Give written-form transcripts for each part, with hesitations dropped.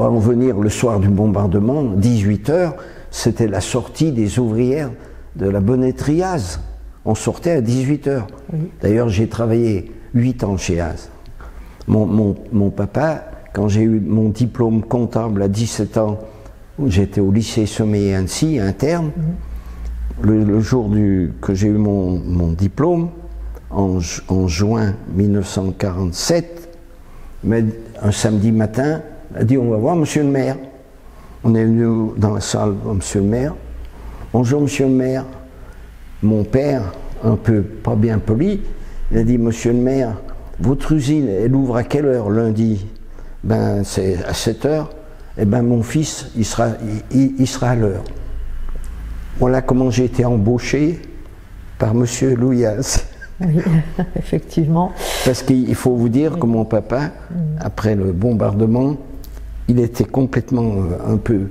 pour en venir le soir du bombardement, 18 h, c'était la sortie des ouvrières de la bonnetterie Az. On sortait à 18 h. Oui. D'ailleurs, j'ai travaillé 8 ans chez Az. Mon papa, quand j'ai eu mon diplôme comptable à 17 ans, j'étais au lycée Sommeil Annecy, interne. Le jour que j'ai eu mon diplôme, en juin 1947, un samedi matin, il a dit: on va voir monsieur le maire. On est venu dans la salle, monsieur le maire. Bonjour monsieur le maire. Mon père, un peu pas bien poli, il a dit: monsieur le maire, votre usine, elle ouvre à quelle heure lundi? Ben c'est à 7 h. Eh ben mon fils, il sera à l'heure. Voilà comment j'ai été embauché par monsieur Louyaz. Oui, effectivement. Parce qu'il faut vous dire que mon papa, après le bombardement, il était complètement un peu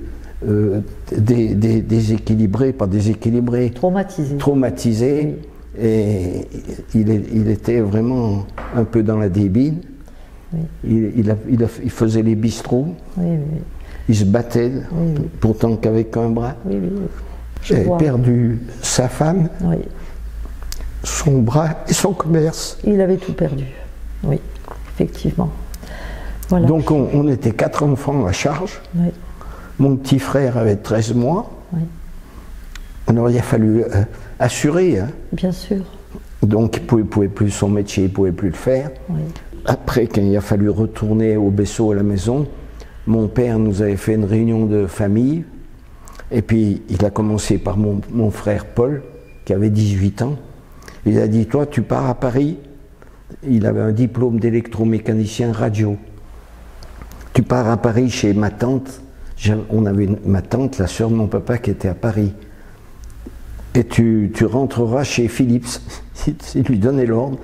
déséquilibré, pas déséquilibré. Traumatisé. Traumatisé. Oui. Et il était vraiment un peu dans la débine. Oui. Il faisait les bistrots. Oui, oui. Il se battait, oui. Pourtant qu'avec un bras. Oui, oui. Il avait perdu sa femme. Oui. Son bras et son commerce. Il avait tout perdu, oui, effectivement. Voilà. Donc on était 4 enfants à charge. Oui. Mon petit frère avait 13 mois. Oui. Alors il a fallu assurer. Hein. Bien sûr. Donc il ne pouvait plus, son métier, il ne pouvait plus le faire. Oui. Après, quand il a fallu retourner au Bessot à la maison, mon père nous avait fait une réunion de famille. Et puis il a commencé par mon frère Paul, qui avait 18 ans. Il a dit: toi, tu pars à Paris. Il avait un diplôme d'électromécanicien radio. Tu pars à Paris chez ma tante. On avait ma tante, la sœur de mon papa, qui était à Paris. Et tu rentreras chez Philips. Il lui donnait l'ordre,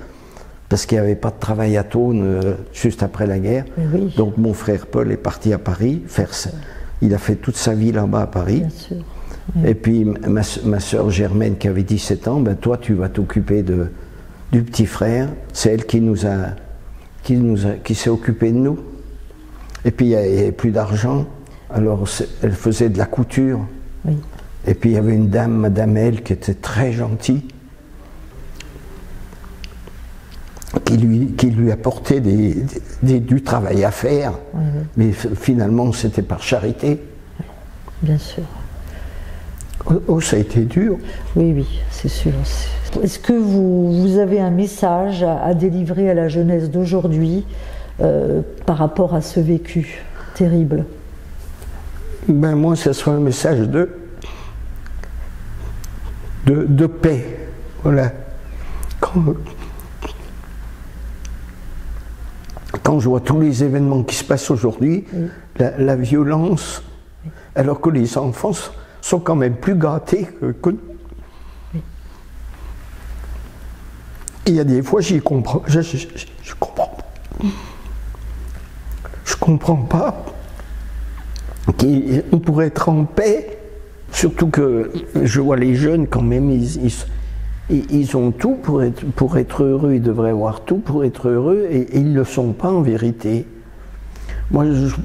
parce qu'il n'y avait pas de travail à Thônes juste après la guerre. Oui. Donc mon frère Paul est parti à Paris. Il a fait toute sa vie là-bas à Paris. Bien sûr. Oui. Et puis ma sœur Germaine, qui avait 17 ans, ben toi tu vas t'occuper du petit frère. C'est elle qui s'est occupée de nous. Et puis il n'y avait plus d'argent, alors elle faisait de la couture. Oui. Et puis il y avait une dame, Madame L, qui était très gentille, qui lui apportait du travail à faire. Oui, oui. Mais finalement c'était par charité. Oui, bien sûr. Oh, ça a été dur. Oui, oui, c'est sûr. Est-ce que vous avez un message à délivrer à la jeunesse d'aujourd'hui par rapport à ce vécu terrible? Ben moi, ce sera un message de paix. Voilà. Quand je vois tous les événements qui se passent aujourd'hui, oui. la violence, oui. Alors que les enfants sont quand même plus gâtés que nous. Oui. Il y a des fois, j'y comprends. Je comprends. Je comprends pas qu'on pourrait être en paix, surtout que je vois les jeunes quand même, ils ont tout pour être heureux, ils devraient avoir tout pour être heureux, et ils ne le sont pas en vérité. Moi,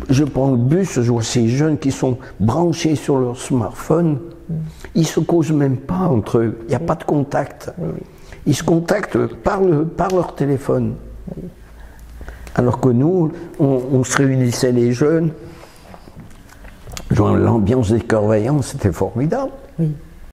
je prends le bus, je vois ces jeunes qui sont branchés sur leur smartphone, ils ne se causent même pas entre eux, il n'y a pas de contact. Ils se contactent par leur téléphone. Alors que nous, on se réunissait les jeunes, l'ambiance des chœurs vaillants, c'était formidable. Oui.